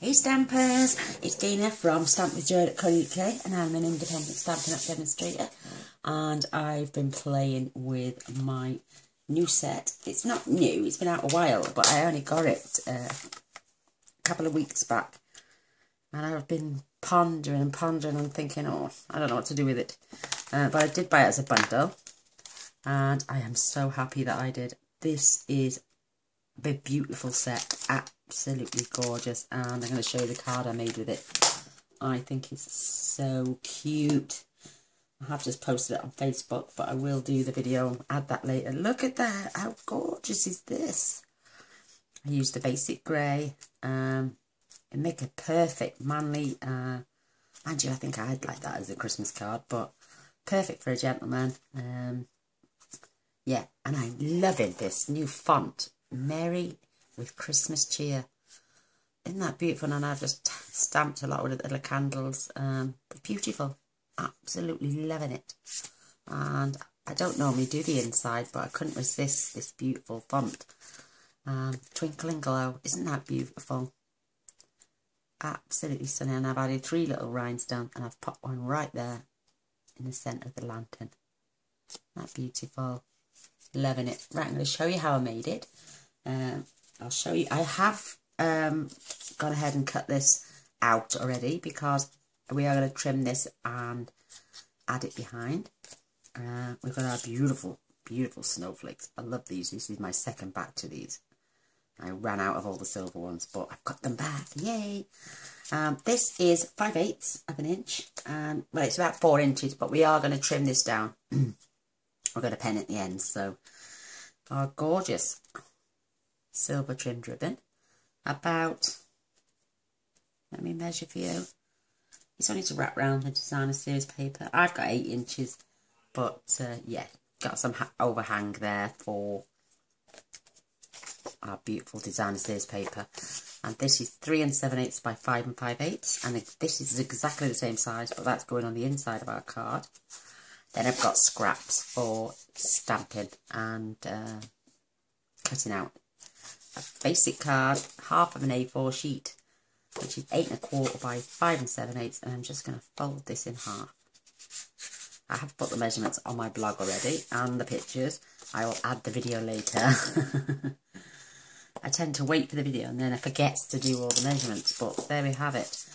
Hey Stampers, it's Dina from stampwithjoy.co.uk and I'm an independent Stampin' Up! Demonstrator, and I've been playing with my new set. It's not new, it's been out a while, but I only got it a couple of weeks back, and I've been pondering and thinking, oh, I don't know what to do with it, but I did buy it as a bundle and I am so happy that I did. This is a beautiful set, absolutely gorgeous, and I'm going to show you the card I made with it. I think it's so cute. I have just posted it on Facebook, but I will do the video and add that later. Look at that, how gorgeous is this? I used the basic grey and make a perfect manly, mind you, I think I'd like that as a Christmas card, but perfect for a gentleman. Yeah, and I'm loving this new font, Merry with Christmas cheer. Isn't that beautiful? And I've just stamped a lot with the little candles. Beautiful, absolutely loving it. And I don't normally do the inside, but I couldn't resist this beautiful font. Twinkle and glow, isn't that beautiful? Absolutely stunning. And I've added 3 little rhinestones, and I've put one right there in the centre of the lantern. Isn't that beautiful? Loving it. Right, I'm going to show you how I made it. I'll show you. I have gone ahead and cut this out already because we are going to trim this and add it behind. We've got our beautiful, beautiful snowflakes. I love these. This is my second batch to these. I ran out of all the silver ones, but I've got them back. Yay! This is 5/8 of an inch. Well, it's about 4 inches, but we are going to trim this down. We're going to pen at the end, so our gorgeous silver trimmed ribbon, about, let me measure for you, it's only to wrap around the designer series paper. I've got 8 inches, but yeah, got some overhang there for our beautiful designer series paper. And this is 3 7/8 by 5 5/8, and this is exactly the same size, but that's going on the inside of our card. Then I've got scraps for stamping and cutting out. A basic card, half of an A4 sheet, which is 8 1/4 by 5 7/8, and I'm just going to fold this in half. I have put the measurements on my blog already, and the pictures. I will add the video later. I tend to wait for the video and then I forget to do all the measurements, but there we have it.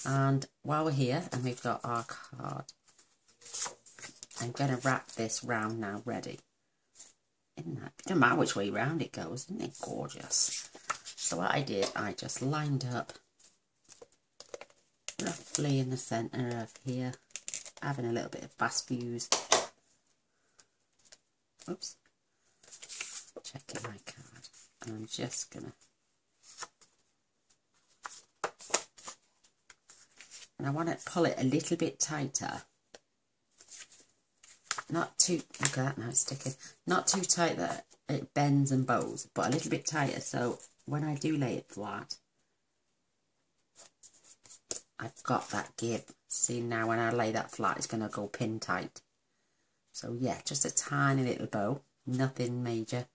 And while we're here, and we've got our card, I'm going to wrap this round now, ready. Isn't that? It doesn't matter which way round it goes, isn't it gorgeous? So what I did, I just lined up roughly in the centre of here, having a little bit of fast fuse. Oops. Checking my card. And I'm just going to... And I want to pull it a little bit tighter. Not too, look at that now, it's sticking. Not too tight that it bends and bows, but a little bit tighter, so when I do lay it flat, I've got that give. See, now when I lay that flat, it's going to go pin tight. So yeah, just a tiny little bow, nothing major.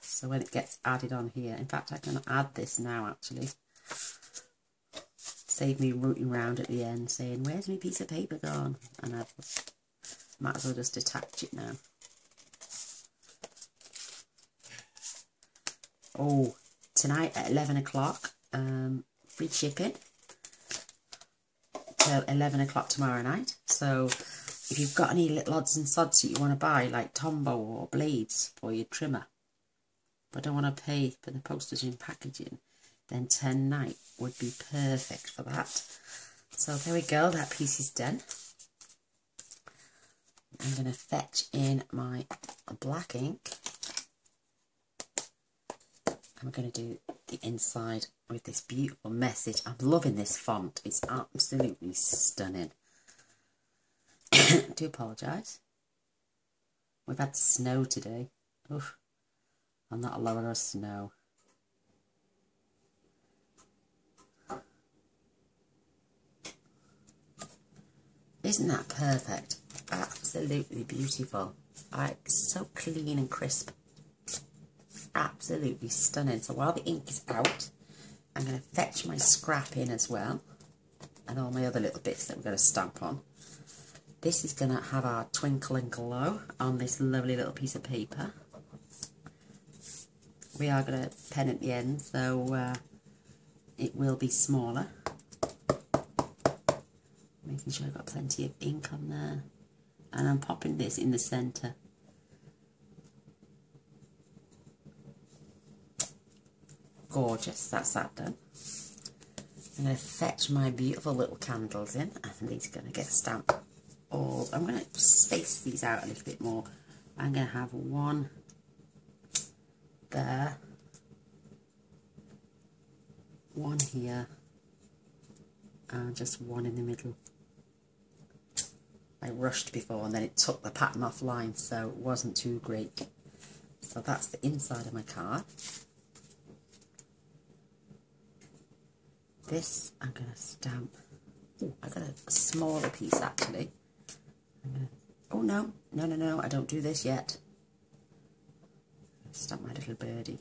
So when it gets added on here, in fact, I'm going to add this now actually. Save me rooting round at the end saying, where's my piece of paper gone? And I might as well just attach it now. Oh, tonight at 11 o'clock, free shipping till 11 o'clock tomorrow night. So if you've got any little odds and sods that you want to buy, like Tombow or blades for your trimmer, but don't want to pay for the postage and packaging, then tonight would be perfect for that. So there we go, that piece is done. I'm going to fetch in my black ink. I'm going to do the inside with this beautiful message. I'm loving this font, it's absolutely stunning. I do apologise. We've had snow today. Oof. I'm not a lover of snow. Isn't that perfect? Absolutely beautiful. So clean and crisp. Absolutely stunning. So while the ink is out, I'm going to fetch my scrap in as well, and all my other little bits that we're going to stamp on. This is going to have our twinkle and glow on this lovely little piece of paper. We are going to pen at the end, so it will be smaller. Making sure I've got plenty of ink on there. And I'm popping this in the centre. Gorgeous, that's that done. I'm going to fetch my beautiful little candles in, and these are going to get stamped all. I'm going to space these out a little bit more. I'm going to have one there, one here, and just one in the middle. I rushed before and then it took the pattern offline, so it wasn't too great. So that's the inside of my card. This I'm going to stamp. Oh, I got a smaller piece actually. Oh no, I don't do this yet. Stamp my little birdie.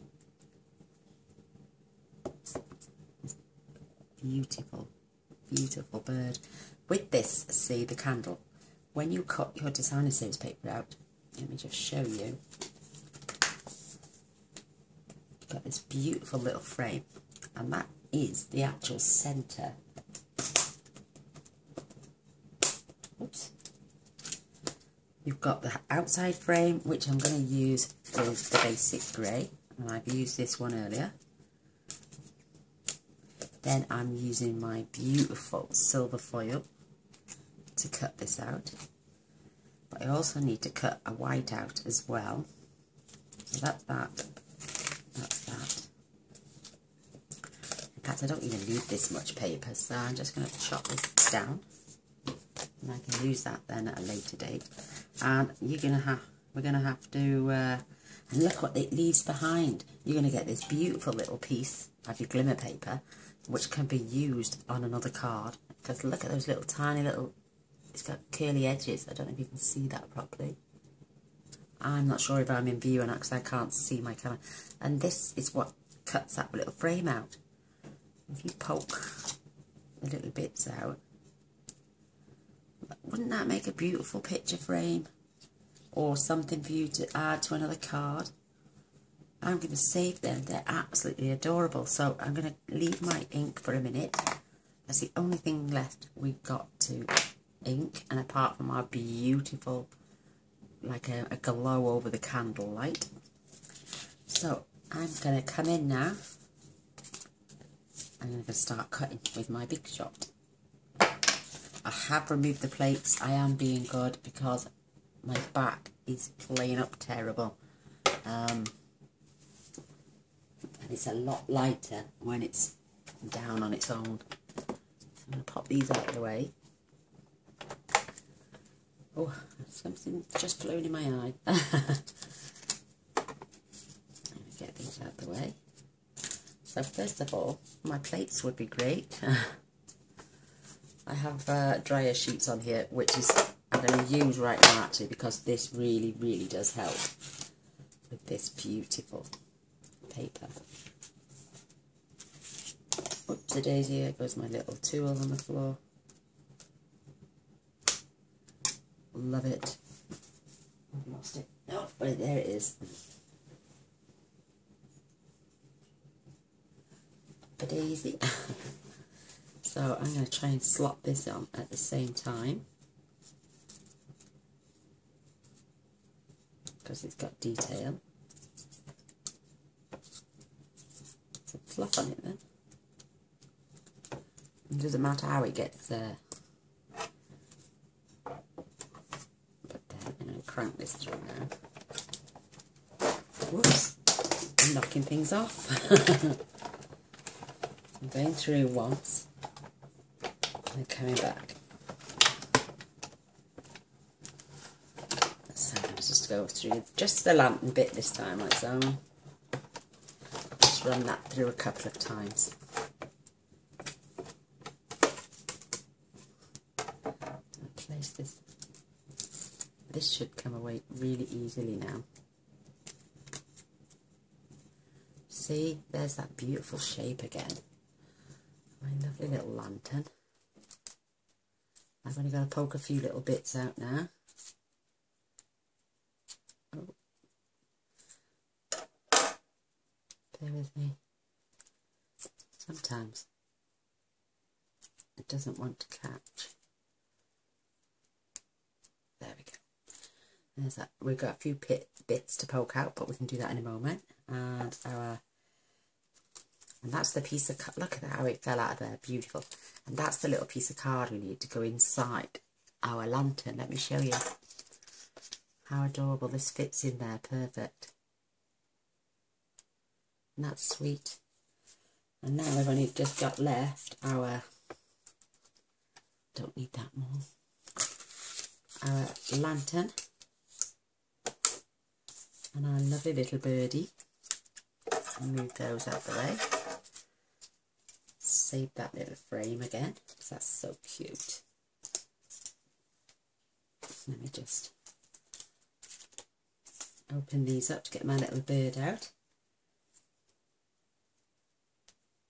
Beautiful, beautiful bird. With this, see the candle. When you cut your designer series paper out, let me just show you. You've got this beautiful little frame, and that is the actual centre. Oops. You've got the outside frame, which I'm going to use with the basic grey, and I've used this one earlier. Then I'm using my beautiful silver foil to cut this out. But I also need to cut a white out as well. So that's that. That's that. In fact, I don't even need this much paper, so I'm just going to chop this down. And I can use that then at a later date. And we're going to have to, and look what it leaves behind. You're going to get this beautiful little piece of your glimmer paper, which can be used on another card. Because look at those little tiny little, it's got curly edges. I don't know if you can see that properly. I'm not sure if I'm in view or not because I can't see my camera. And this is what cuts that little frame out. If you poke the little bits out, wouldn't that make a beautiful picture frame? Or something for you to add to another card? I'm going to save them. They're absolutely adorable. So I'm going to leave my ink for a minute. That's the only thing left we've got to ink. And apart from our beautiful, like a glow over the candle light. So I'm going to come in now. I'm going to start cutting with my Big Shot. I have removed the plates. I am being good because my back is playing up terrible. And it's a lot lighter when it's down on its own. So I'm going to pop these out of the way. Oh, something just flew in my eye. Get these out of the way. So first of all, my plates would be great. I have dryer sheets on here, which is I'm going to use right now actually, because this really, really does help with this beautiful paper. Oops, a daisy, there goes my little tool on the floor. Love it. I've lost it. Oh, but there it is. A daisy. So I'm going to try and slot this on at the same time, because it's got detail. So fluff on it then. It doesn't matter how it gets there. But then I'm going to crank this through now. Whoops, I'm knocking things off. I'm going through once and coming back. So I'm just go through just the lantern bit this time, like so. Just run that through a couple of times. Place this. This should come away really easily now. See, there's that beautiful shape again. My lovely little lantern. I've only got to poke a few little bits out now. Oh. Bear with me. Sometimes it doesn't want to catch. There we go. There's that. We've got a few bits to poke out, but we can do that in a moment. And that's the piece of, look at how it fell out of there, beautiful. And that's the little piece of card we need to go inside our lantern. Let me show you how adorable this fits in there, perfect. And that's sweet. And now we've only just got left our, don't need that more, our lantern and our lovely little birdie. Move those out the way. Save that little frame again, because that's so cute. Let me just open these up to get my little bird out.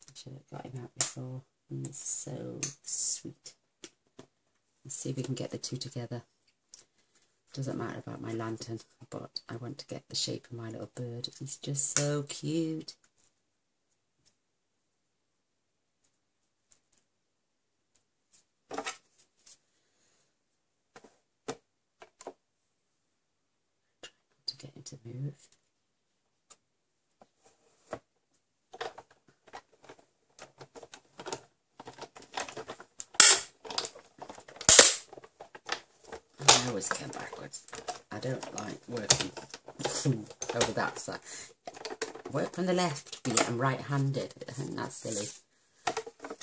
I should have got him out before. He's so sweet. Let's see if we can get the two together. Doesn't matter about my lantern, but I want to get the shape of my little bird. He's just so cute. Get him to move. I always come backwards. I don't like working over that side. Work from the left, be it, I'm right-handed. I think that's silly.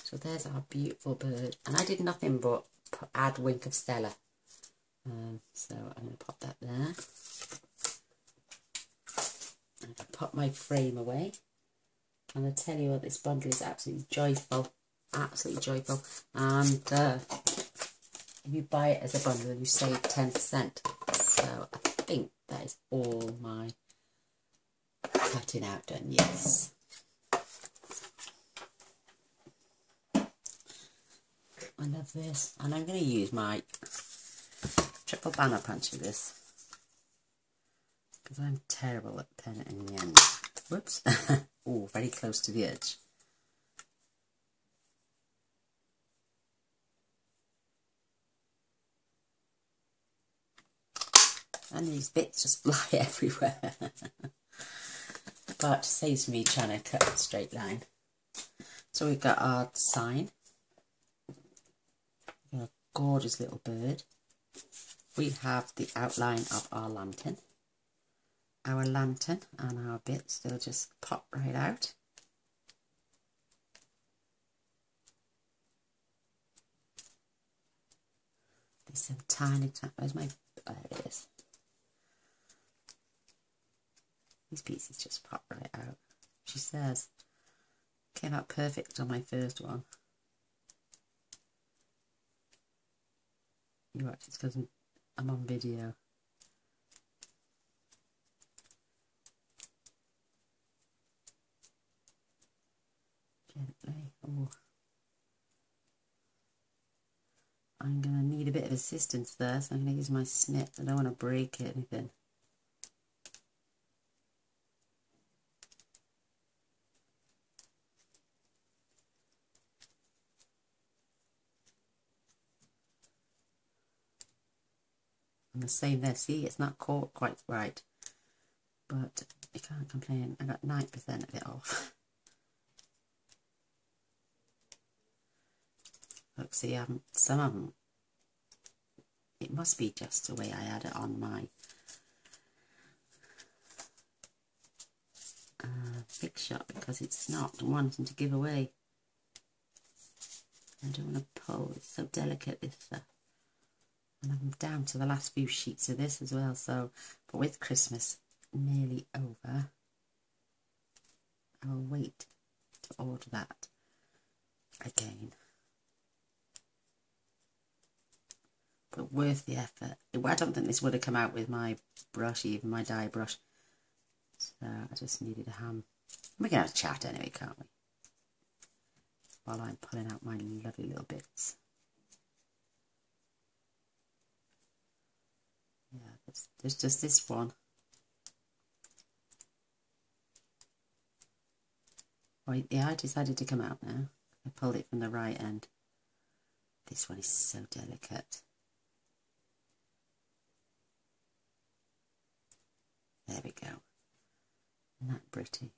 So there's our beautiful bird, and I did nothing but add Wink of Stella. So I'm going to pop that there. I'm going to pop my frame away, and I tell you what, this bundle is absolutely joyful, and if you buy it as a bundle you save 10%, so I think that is all my cutting out done. Yes, I love this, and I'm going to use my triple banner punch with this, because I'm terrible at penning in the end. Whoops. Oh, very close to the edge. And these bits just fly everywhere. But saves me trying to cut a straight line. So we've got our sign. We've got a gorgeous little bird. We have the outline of our lantern. Our lantern and our bits, they'll just pop right out. There's some tiny, where's my, there it is. These pieces just pop right out. She says, came out perfect on my first one. You watch, it's because I'm on video. Gently. Oh. I'm going to need a bit of assistance there, so I'm going to use my snip. I don't want to break it or anything. And the same there, see, it's not caught quite right, but you can't complain. I got 9% of it off. Look, see, some of them, it must be just the way I had it on my big shot, because it's not wanting to give away. I don't want to pull, it's so delicate, this stuff. And I'm down to the last few sheets of this as well, so, but with Christmas nearly over, I'll wait to order that again. But worth the effort. I don't think this would have come out with my brush, even my dye brush. So I just needed a ham. We can have a chat anyway, can't we? while I'm pulling out my lovely little bits. Yeah, there's just this one. Right, yeah, I decided to come out now. I pulled it from the right end. This one is so delicate. There we go. Isn't that pretty?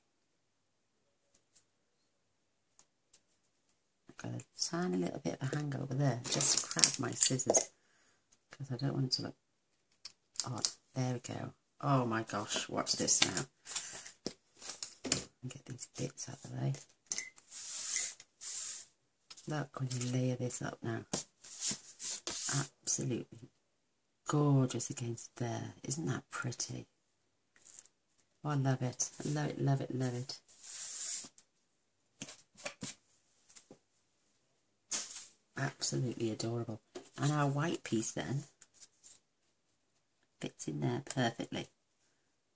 I've got a tiny little bit of a hangover there. Just grab my scissors because I don't want it to look odd. There we go. Oh my gosh, watch this now. And get these bits out of the way. Look when you layer this up now. Absolutely gorgeous against there. Isn't that pretty? Oh, I love it. I love it, love it, love it. Absolutely adorable. And our white piece then fits in there perfectly.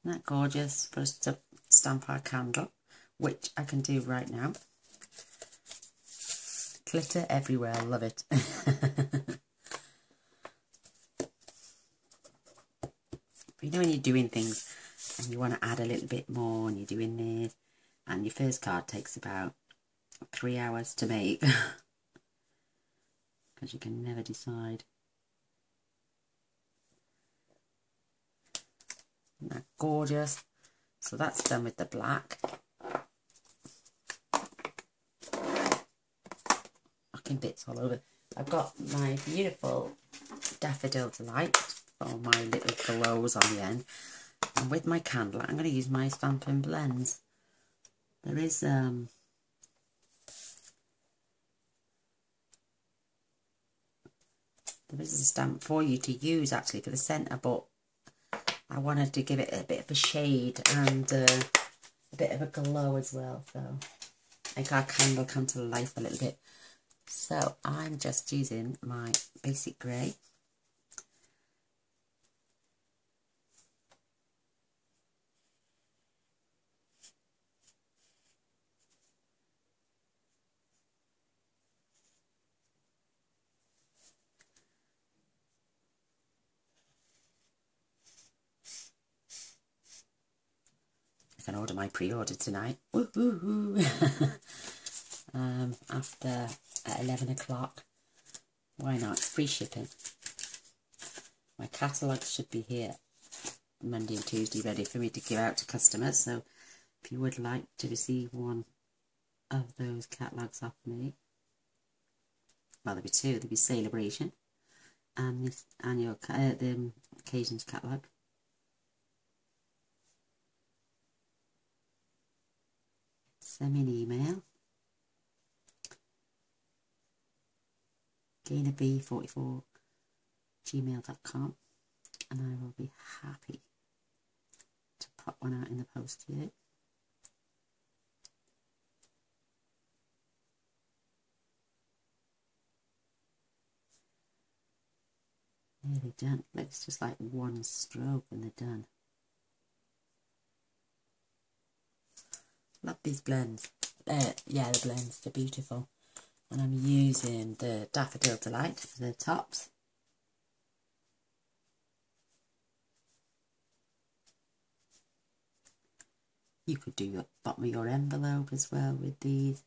Isn't that gorgeous for us to stamp our candle, which I can do right now. Glitter everywhere, I love it. You know when you're doing things and you want to add a little bit more and you're doing this, and your first card takes about 3 hours to make because you can never decide. Isn't that gorgeous? So that's done with the black. Fucking bits all over. I've got my beautiful Daffodil Delight for my little glows on the end. And with my candle, I'm going to use my Stampin' Blends. There is a stamp for you to use actually for the centre, but I wanted to give it a bit of a shade and a bit of a glow as well, so make our candle come to life a little bit. So I'm just using my basic grey. I can order my pre-order tonight. Woohoo! After at 11 o'clock. Why not? It's free shipping. My catalogue should be here Monday and Tuesday ready for me to give out to customers. So if you would like to receive one of those catalogues off me, well, there'll be two. There'll be Celebration and this annual the Occasions catalogue. Send me an email. GainaB44@gmail.com, and I will be happy to pop one out in the post to you. Nearly done. Looks just like one stroke and they're done. Love these blends. Yeah, the blends, they're beautiful. And I'm using the Daffodil Delight for the tops. You could do the bottom of your envelope as well with these.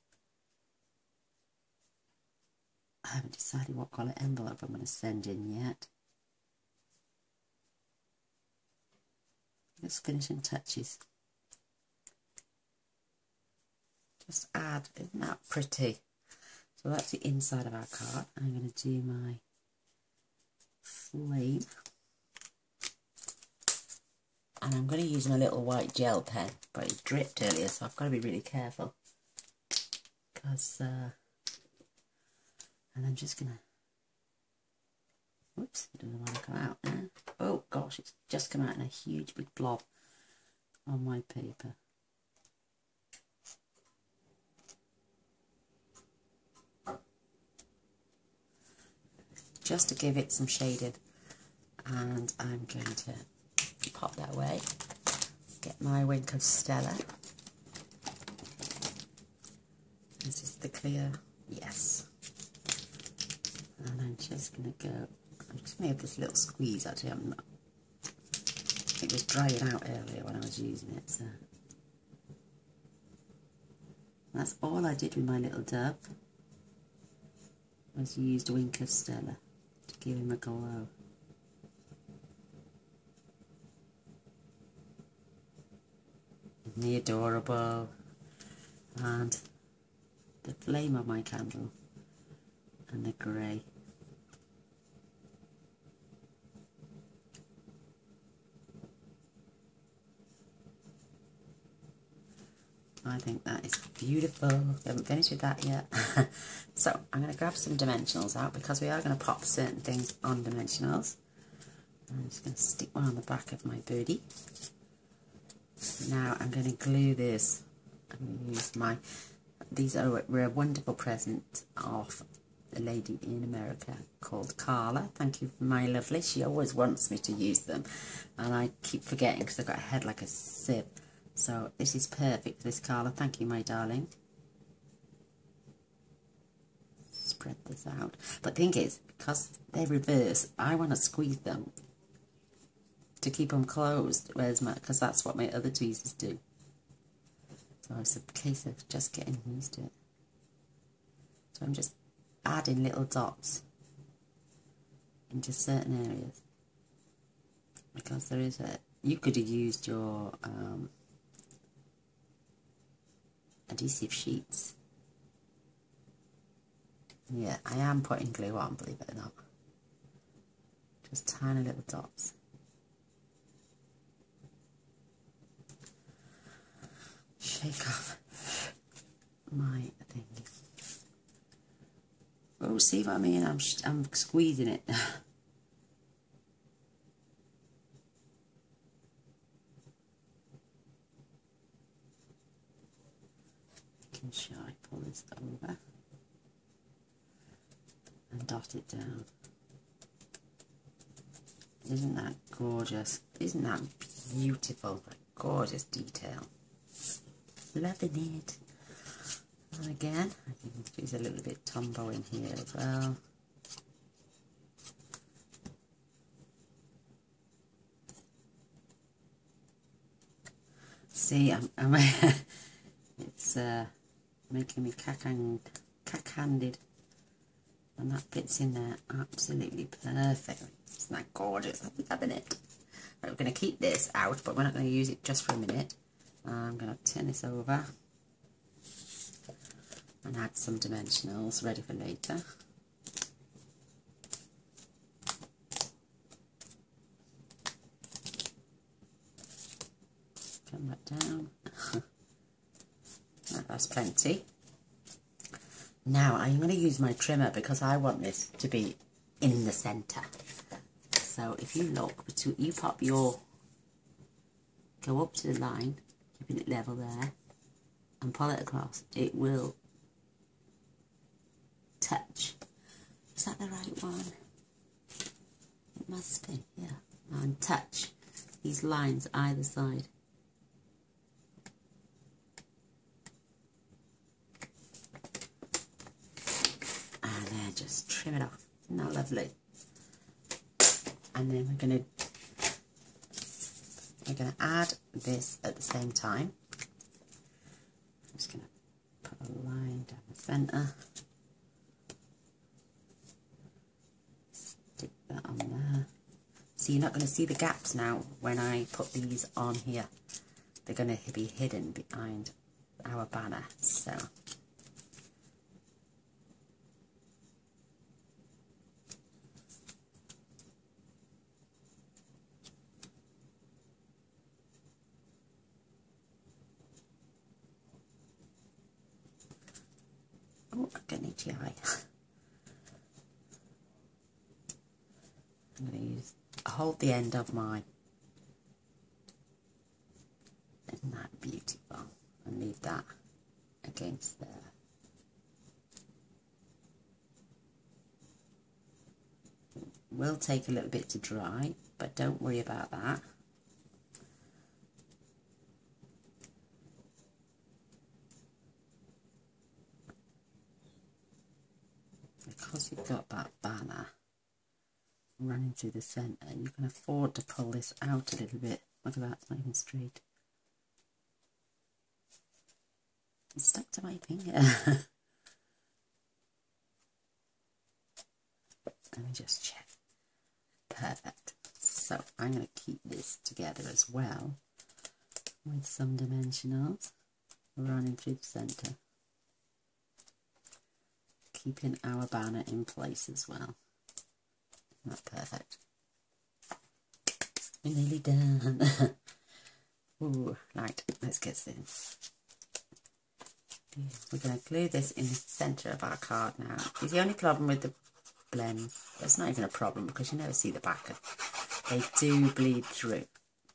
I haven't decided what colour envelope I'm going to send in yet. Just finishing touches. Just add, isn't that pretty? So that's the inside of our card. I'm going to do my flame. And I'm going to use my little white gel pen, but it dripped earlier, so I've got to be really careful. Because, and I'm just going to, whoops, it doesn't want to come out now. Oh gosh, it's just come out in a huge big blob on my paper. Just to give it some shading, and I'm going to pop that away. Get my Wink of Stella. This is the clear Yes. And I'm just going to go, I'm just going to give this little squeeze actually. It was drying out earlier when I was using it, so. That's all I did with my little dove, was used a wink of Stella to give him a glow. Isn't he adorable? And the flame of my candle and the grey. I think that is beautiful. We haven't finished with that yet. So I'm going to grab some dimensionals out because we are going to pop certain things on dimensionals. I'm just going to stick one on the back of my birdie. Now I'm going to glue this. I'm going to use my, were a wonderful present of a lady in America called Carla. Thank you, my lovely. She always wants me to use them and I keep forgetting because I've got a head like a sieve. So this is perfect for this, Carla. Thank you, my darling. Spread this out. But the thing is, because they're reverse, I want to squeeze them to keep them closed. Because that's what my other tweezers do. So it's a case of just getting used to it. So I'm just adding little dots into certain areas. Because there is you could have used your adhesive sheets. Yeah, I am putting glue on, believe it or not. Just tiny little dots. Shake off my thing. Oh, see what I mean? I'm squeezing it. Shall I pull this over and dot it down? Isn't that gorgeous? Isn't that beautiful? That gorgeous detail. Loving it. And again, I think there's a little bit Tombow in here as well. See, I'm it's making me cack-handed, and that fits in there absolutely perfectly. Isn't that gorgeous? I'm loving it. Right, we're going to keep this out, but we're not going to use it just for a minute. I'm going to turn this over and add some dimensionals ready for later. Come that down. That's plenty. Now I'm going to use my trimmer because I want this to be in the centre. So if you look, you pop your, go up to the line, keeping it level there, and pull it across. It will touch. Is that the right one? It must be, yeah. And touch these lines either side. And then just trim it off. Isn't that lovely? And then we're gonna add this at the same time. I'm just gonna put a line down the centre. Stick that on there. So you're not going to see the gaps now when I put these on here. They're going to be hidden behind our banner. So oh, I'm going to need your eye. I'm going to hold the end of my, isn't that beautiful, and leave that against there. It will take a little bit to dry, but don't worry about that. because you've got that banner running through the centre, you can afford to pull this out a little bit. Look at that, it's not even straight. It's stuck to my finger. Let me just check. Perfect. So I'm going to keep this together as well with some dimensionals running through the centre, keeping our banner in place as well. That's perfect. We're nearly done. Ooh, right, let's get this. We're going to glue this in the centre of our card now. The only problem with the blend, it's not even a problem because you never see the back of they do bleed through.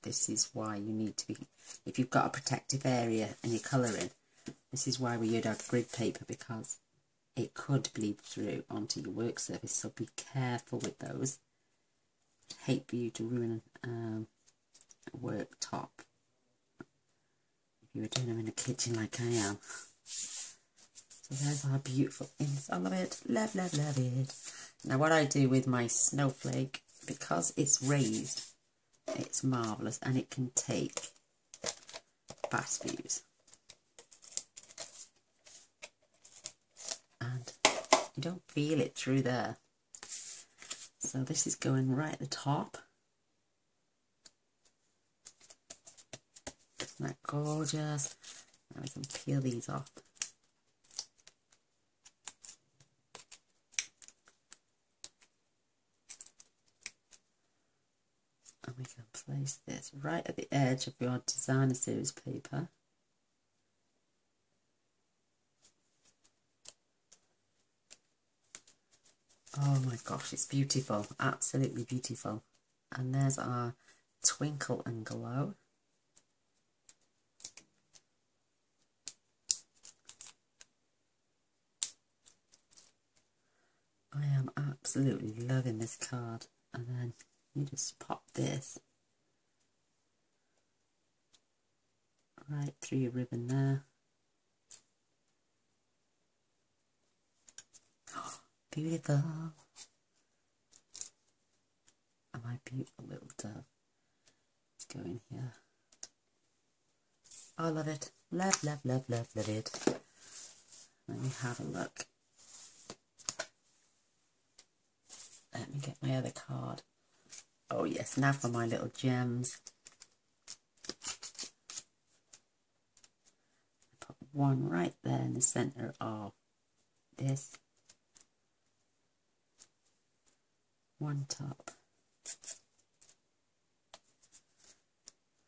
This is why you need to be, if you've got a protective area and you're colouring, this is why we use our grid paper, because it could bleed through onto your work surface, so be careful with those. I'd hate for you to ruin a work top if you were doing them in the kitchen like I am. So there's our beautiful inside. I love it. Love, love, love it. Now what I do with my snowflake, because it's raised, it's marvellous and it can take fast views. And you don't feel it through there. So this is going right at the top. Isn't that gorgeous? Now we can peel these off. And we can place this right at the edge of your designer series paper. Oh my gosh, it's beautiful, absolutely beautiful. And there's our twinkle and glow. I am absolutely loving this card. And then you just pop this right through your ribbon there. Oh, beautiful. And my beautiful little dove. Let's go in here. I love it. Love, love, love, love, love it. Let me have a look. Let me get my other card. Oh yes, now for my little gems. Put one right there in the centre of this. One top.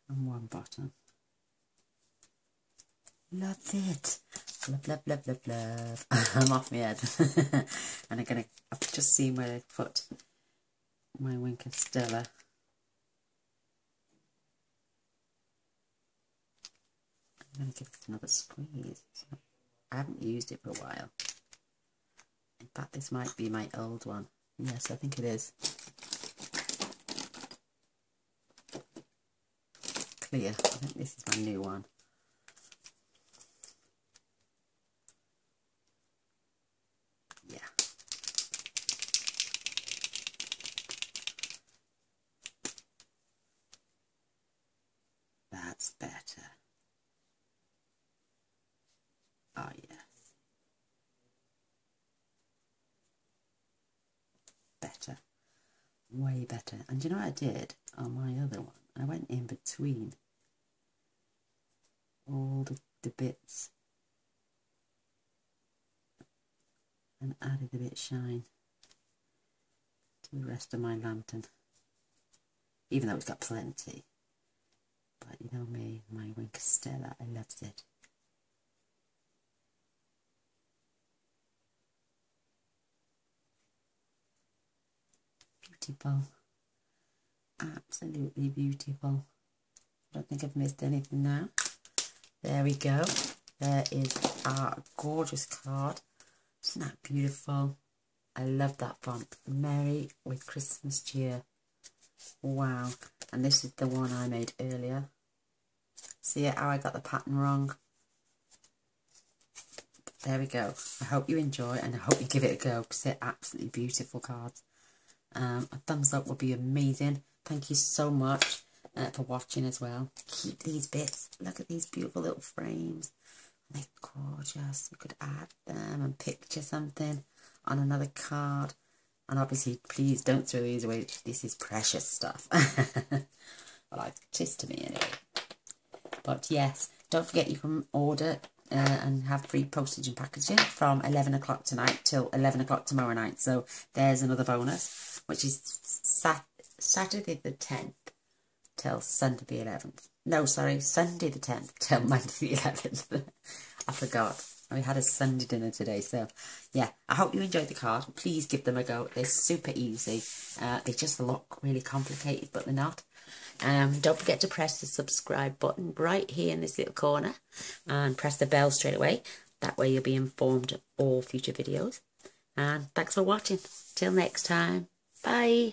And one bottom. Love it. Love, love, love, love, love. I'm off my head. And I've just seen where I put my Wink of Stella. I'm going to give it another squeeze. I haven't used it for a while. In fact, this might be my old one. Yes, I think it is. Clear. I think this is my new one. Yeah. That's better. Oh, yes. Better. Way better. And you know what I did on my other one? I went in between all the bits and added a bit of shine to the rest of my lantern. Even though it's got plenty. But you know me, my Wink of Stella, I loves it. Beautiful. Absolutely beautiful. I don't think I've missed anything now. There we go. There is our gorgeous card. Isn't that beautiful? I love that font. Merry with Christmas cheer. Wow. And this is the one I made earlier. See how I got the pattern wrong? there we go. I hope you enjoy and I hope you give it a go because they're absolutely beautiful cards. A thumbs up would be amazing. Thank you so much for watching as well. Keep these bits. Look at these beautiful little frames. They're gorgeous. You could add them and picture something on another card. And obviously, please don't throw these away. This is precious stuff. Well, like it is to me anyway. But yes, don't forget you can order and have free postage and packaging from 11 o'clock tonight till 11 o'clock tomorrow night. So there's another bonus, which is Saturday the 10th till Sunday the 11th. No, sorry, Sunday the 10th till Monday the 11th. I forgot. We had a Sunday dinner today, so yeah. I hope you enjoyed the card. Please give them a go. They're super easy. They just look really complicated, but they're not. Don't forget to press the subscribe button right here in this little corner and press the bell straight away. That way you'll be informed of all future videos. And thanks for watching. Till next time. Bye.